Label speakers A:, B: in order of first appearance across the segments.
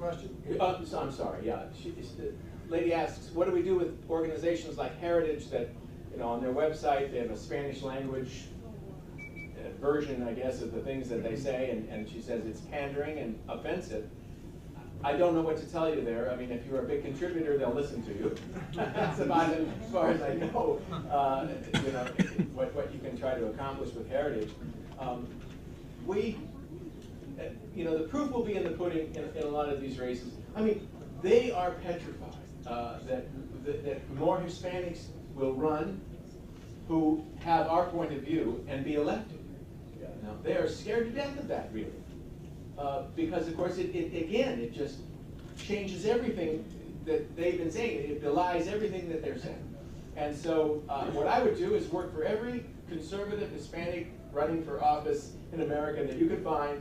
A: question?
B: So I'm sorry, yeah. The lady asks, what do we do with organizations like Heritage that, you know, on their website they have a Spanish language version, I guess, of the things that they say, and she says it's pandering and offensive. I don't know what to tell you there. I mean, if you're a big contributor, they'll listen to you. That's about it, as far as I know. You know, what you can try to accomplish with Heritage. You know, the proof will be in the pudding in a lot of these races. I mean, they are petrified that more Hispanics will run who have our point of view and be elected. Now, they are scared to death of that, really. Because, of course, it just changes everything that they've been saying. It belies everything that they're saying. And so what I would do is work for every conservative Hispanic running for office in America that you could find,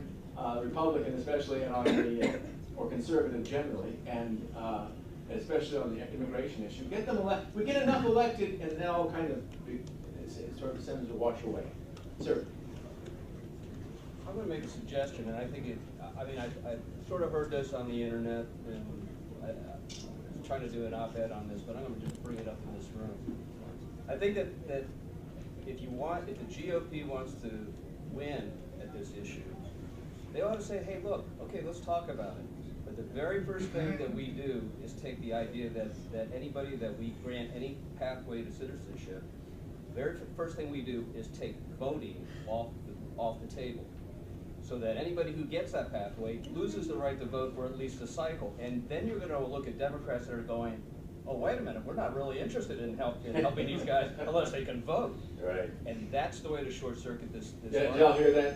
B: Republican especially, and or conservative generally, and especially on the immigration issue. Get them elected. We get enough elected, and then all kind of sort of send them to wash away. Sir.
C: I'm going to make a suggestion, and I think I mean, I sort of heard this on the internet, and I was trying to do an op-ed on this, but I'm going to just bring it up in this room. I think that if the GOP wants to win at this issue, they ought to say, hey, look, okay, let's talk about it. But the very first thing that we do is take the idea that anybody that we grant any pathway to citizenship, the very first thing we do is take voting off the table, so that anybody who gets that pathway loses the right to vote for at least a cycle. And then you're going to look at Democrats that are going, oh, wait a minute, we're not really interested in helping these guys unless they can vote. Right. And that's the way to short circuit this.
B: Did y'all hear that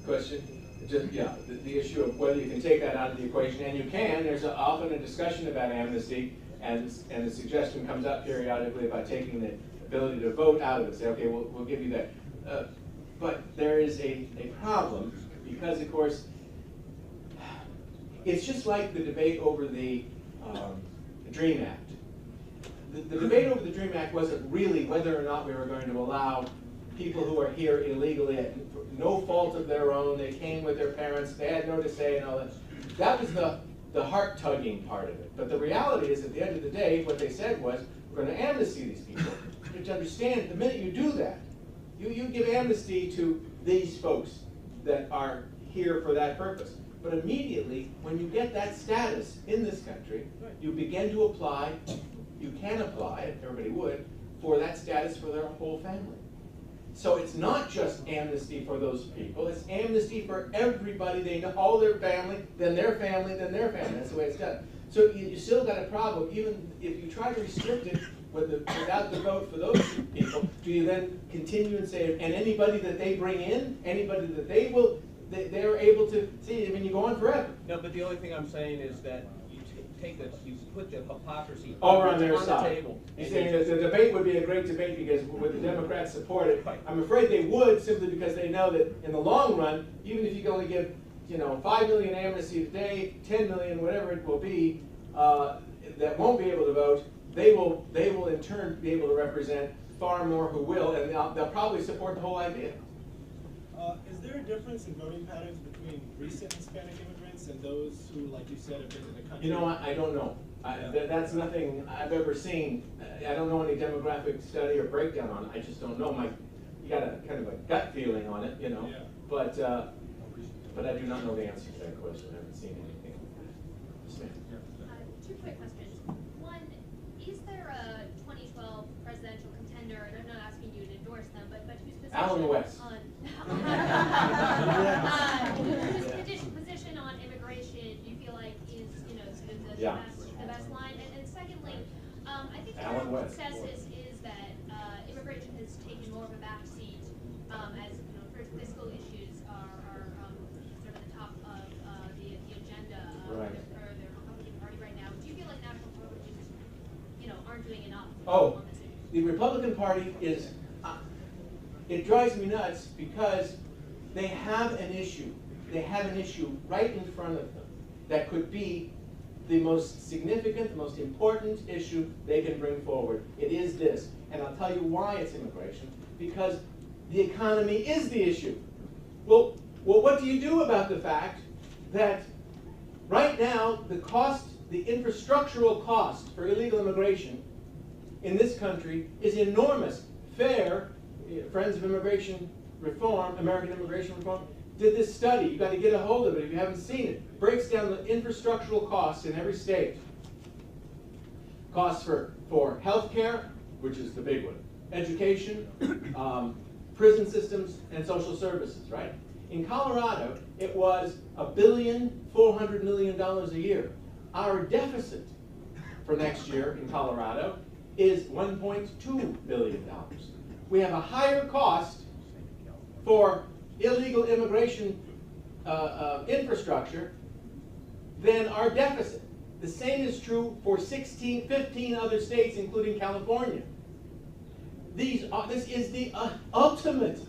B: question? Just, yeah, the issue of whether you can take that out of the equation, and you can. There's often a discussion about amnesty, and the suggestion comes up periodically about taking the ability to vote out of it. Say, okay, we'll give you that. But there is a problem, because, of course, it's just like the debate over the DREAM Act. The debate over the DREAM Act wasn't really whether or not we were going to allow people who are here illegally at no fault of their own. They came with their parents, they had no to say and all that. That was the heart-tugging part of it. But the reality is, at the end of the day, what they said was, we're going to amnesty these people. You have to understand, the minute you do that, you give amnesty to these folks that are here for that purpose. But immediately, when you get that status in this country, you begin to apply, you can apply, if everybody would, for that status for their whole family. So it's not just amnesty for those people, it's amnesty for everybody. They know all their family, then their family, then their family. That's the way it's done. So you still got a problem, even if you try to restrict it without the vote for those people. Do you then continue and say, and anybody that they bring in, anybody that they're able to see, I mean, you go on forever.
C: No, but the only thing I'm saying is that you put the hypocrisy
B: over on their side.
C: The table.
B: You're saying that the debate would be a great debate because would the Democrats support it? I'm afraid they would, simply because they know that in the long run, even if you can only give 5 million amnesty today, 10 million, whatever it will be, that won't be able to vote, they will in turn be able to represent far more who will, and they'll probably support the whole idea.
D: Is there a difference in voting patterns between recent Hispanic immigrants and those who, like you said, have been in the country?
B: You know what? I don't know. That's nothing I've ever seen. I don't know any demographic study or breakdown on it. I just don't know. You got a kind of a gut feeling on it, Yeah. But I do not know the answer to that question. I haven't seen anything. Yes, ma'am.
E: Two quick questions. One, is there a 2012 presidential contender, and I'm not asking you to endorse them, but whose position
B: Alan West.
E: Whose position on immigration do you feel like is sort of the best line? And secondly, I think the success is that immigration has taken more of a backseat as fiscal issues are sort of the top of the agenda for the Republican Party right now. Do you feel like national Republicans aren't doing enough on this issue?
B: The Republican Party is. It drives me nuts because they have an issue. They have an issue right in front of them that could be the most significant, the most important issue they can bring forward. It is this. And I'll tell you why it's immigration. Because the economy is the issue. Well, what do you do about the fact that Right now, the infrastructural cost for illegal immigration in this country is enormous. FAIR, Friends of Immigration Reform, American Immigration Reform, did this study. You've got to get a hold of it if you haven't seen it. Breaks down the infrastructural costs in every state. Costs for health care, which is the big one, education, prison systems, and social services, right? In Colorado, it was $1.4 billion a year. Our deficit for next year in Colorado is $1.2 billion. We have a higher cost for illegal immigration infrastructure than our deficit. The same is true for 15 other states, including California. This is the ultimate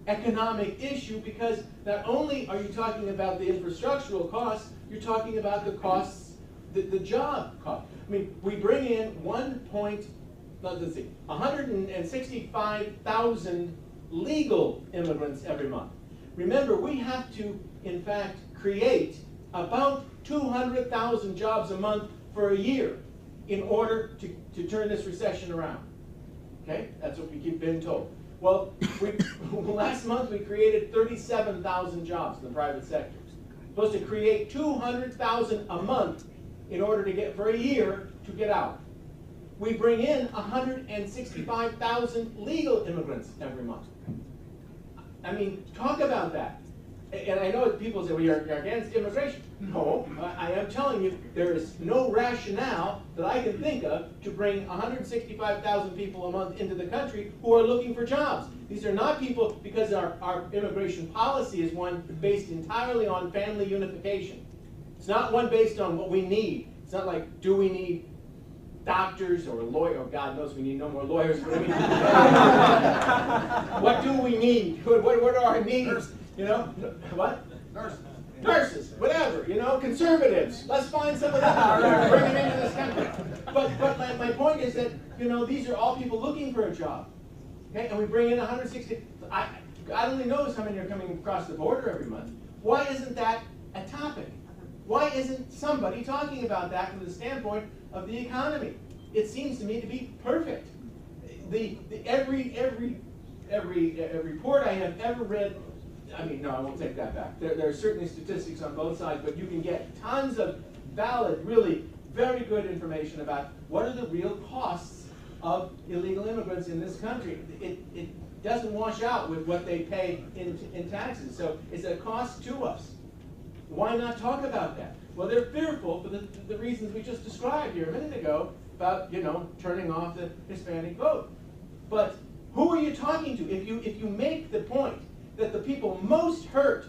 B: economic issue, because not only are you talking about the infrastructural costs, you're talking about the costs, the job cost. I mean, we bring in 165,000 legal immigrants every month. Remember, we have to, in fact, create about 200,000 jobs a month for a year in order to turn this recession around. Okay? That's what we keep being told. Well, last month we created 37,000 jobs in the private sector. Supposed to create 200,000 a month in order to get, for a year, to get out. We bring in 165,000 legal immigrants every month. I mean, talk about that. And I know people say, well, you're against immigration. No, I am telling you, there is no rationale that I can think of to bring 165,000 people a month into the country who are looking for jobs. These are not people, because our immigration policy is one based entirely on family unification. It's not one based on what we need. It's not like, do we need doctors or lawyers? Oh, God knows we need no more lawyers. What do we need? What are our needs? You know, what? Nurses, whatever, you know, conservatives. Let's find some of them and bring them into this country. But my point is that, you know, these are all people looking for a job. Okay, and we bring in 160. God only knows how many are coming across the border every month. Why isn't that a topic? Why isn't somebody talking about that from the standpoint of the economy? It seems to me to be perfect. Every report I have ever read, I mean, no, I won't take that back. There are certainly statistics on both sides, but you can get tons of valid, really very good information about what are the real costs of illegal immigrants in this country. It doesn't wash out with what they pay in taxes, so it's a cost to us. Why not talk about that? Well, they're fearful for the reasons we just described here a minute ago about, you know, turning off the Hispanic vote. But who are you talking to? If you make the point that the people most hurt,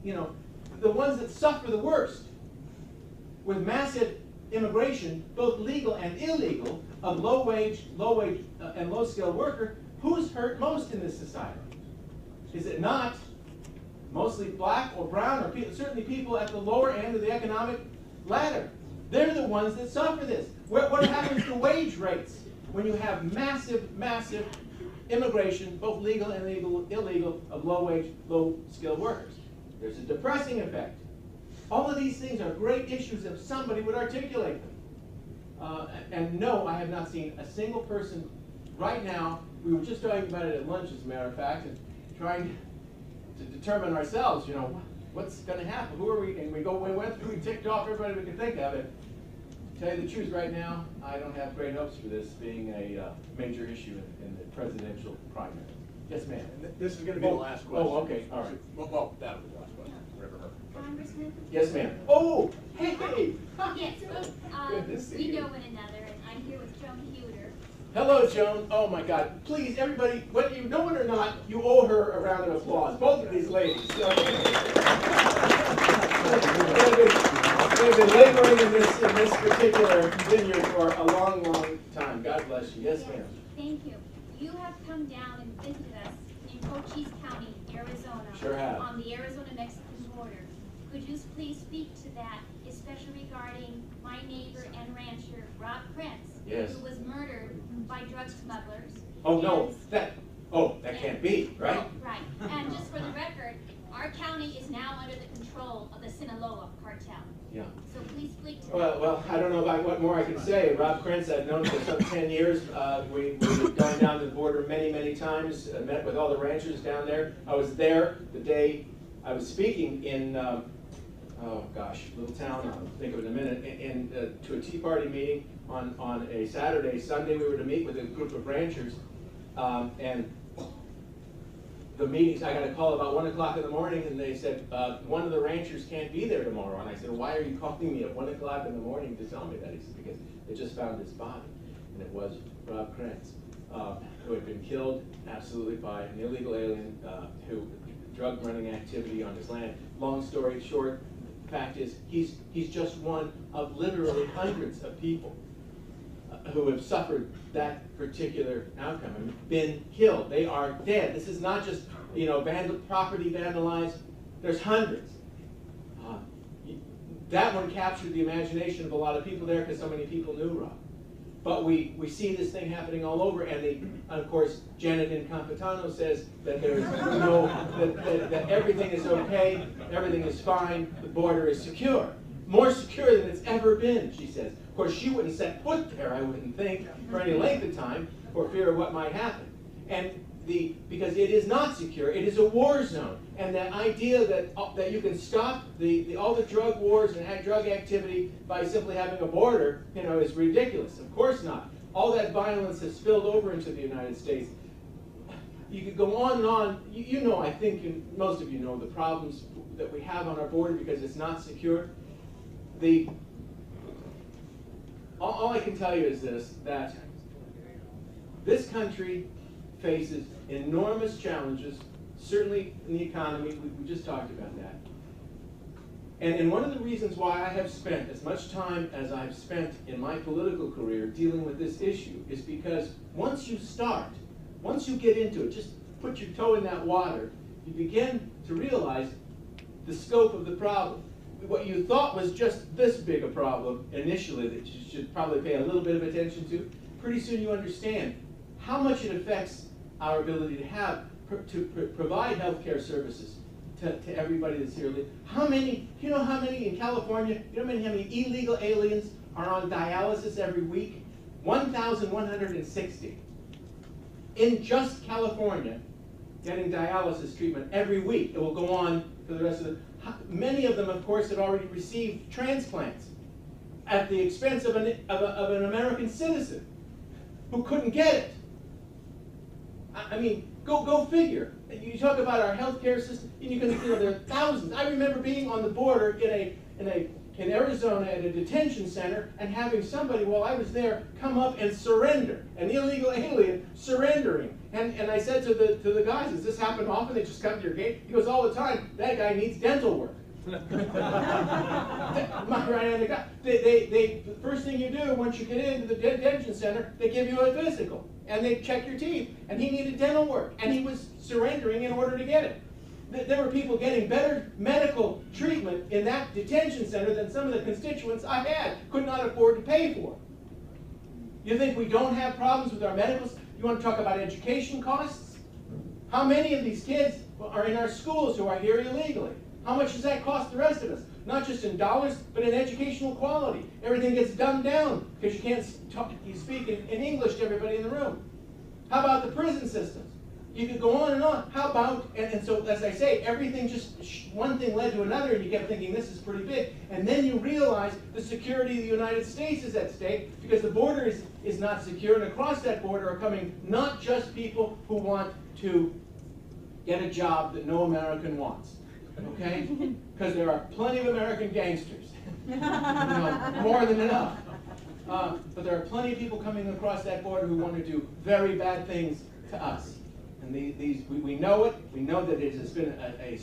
B: you know, the ones that suffer the worst with massive immigration, both legal and illegal, of low wage and low skilled worker, who's hurt most in this society? Is it not mostly black or brown, or certainly people at the lower end of the economic ladder? They're the ones that suffer this. What happens to wage rates when you have massive immigration, both legal and illegal, of low wage, low skilled workers? There's a depressing effect. All of these things are great issues if somebody would articulate them. And no, I have not seen a single person right now. We were just talking about it at lunch, as a matter of fact, and trying to determine ourselves, you know, what's going to happen? Who are we? And we went through, we ticked off everybody we could think of it. To tell you the truth, right now, I don't have great hopes for this being a major issue in the presidential primary. Yes, ma'am.
A: This is going to be the last question.
B: Oh, okay, all right.
A: Well, that was the last question. Whatever her.
E: Congressman?
B: Yes, ma'am. Oh, hey.
E: Yes,
B: Good to see
E: we
B: you.
E: know one another, and I'm here with Joan Hewter.
B: Hello, Joan. Oh my God. Please, everybody, whether you know it or not, you owe her a round of applause. Both of these ladies. They've been laboring in this particular vineyard for a long, long time. God bless you. Yes, ma'am.
E: Thank you. You have come down and visited us in Cochise County, Arizona.
B: Sure have.
E: On the Arizona-Mexican border. Could you please speak to that, especially regarding my neighbor and rancher, Rob Prince,
B: Yes.
E: who was murdered by drug smugglers?
B: Oh no, Oh, that can't be, right?
F: Oh, right. And just for the record, our county is now under the control of the Sinaloa cartel.
B: Yeah.
F: So please speak to that.
B: Well, I don't know about what more I can say. Rob Krentz, I've known for some 10 years. We've gone down to the border many, many times, met with all the ranchers down there. I was there the day I was speaking in, oh gosh, little town, I'll think of it in a minute, to a Tea Party meeting on a Saturday. Sunday we were to meet with a group of ranchers, and the meetings, I got a call about 1 o'clock in the morning, and they said, one of the ranchers can't be there tomorrow. And I said, why are you calling me at 1 o'clock in the morning to tell me that? He said, because they just found his body. And it was Rob Krentz, who had been killed absolutely by an illegal alien who drug running activity on his land. Long story short, the fact is, he's just one of literally hundreds of people who have suffered that particular outcome and been killed. They are dead. This is not just, property vandalized. There's hundreds. That one captured the imagination of a lot of people there because so many people knew Rob. But we see this thing happening all over, and of course, Janet Incampitano says that there is that everything is okay, everything is fine, the border is secure. More secure than it's ever been, she says. Of course, she wouldn't set foot there, I wouldn't think, for any length of time, for fear of what might happen. And because it is not secure, it is a war zone. And the idea that you can stop all the drug wars and drug activity by simply having a border, is ridiculous. Of course not. All that violence has spilled over into the United States. You could go on and on. I think most of you know the problems that we have on our border because it's not secure. All I can tell you is this, that this country faces enormous challenges, certainly in the economy. We just talked about that. And one of the reasons why I have spent as much time as I've spent in my political career dealing with this issue is because once you get into it, just put your toe in that water, you begin to realize the scope of the problem. What you thought was just this big a problem initially that you should probably pay a little bit of attention to, pretty soon you understand how much it affects our ability to provide health care services to everybody that's here. How many in California, how many illegal aliens are on dialysis every week? 1,160. In just California, getting dialysis treatment every week. It will go on for the rest of the... Many of them, of course, have already received transplants at the expense of an American citizen who couldn't get it. I mean, go figure. You talk about our healthcare system, and you can, there are thousands. I remember being on the border in Arizona at a detention center and having somebody, while I was there, come up and surrender, an illegal alien surrendering. And I said to the guys, does this happen often? They just come to your gate? He goes, all the time. That guy needs dental work. The first thing you do once you get into the detention center, they give you a physical. And they check your teeth. And he needed dental work. And he was surrendering in order to get it. There were people getting better medical treatment in that detention center than some of the constituents I had could not afford to pay for. You think we don't have problems with our medicals? You want to talk about education costs? How many of these kids are in our schools who are here illegally? How much does that cost the rest of us? Not just in dollars, but in educational quality. Everything gets dumbed down because you can't speak in English to everybody in the room. How about the prison systems? You could go on and on. How about, and so as I say, everything just, one thing led to another, and you kept thinking this is pretty big. And then you realize the security of the United States is at stake because the border is not secure, and across that border are coming not just people who want to get a job that no American wants, okay? Because there are plenty of American gangsters, more than enough. But there are plenty of people coming across that border who want to do very bad things to us. And we know it. We know that it has been a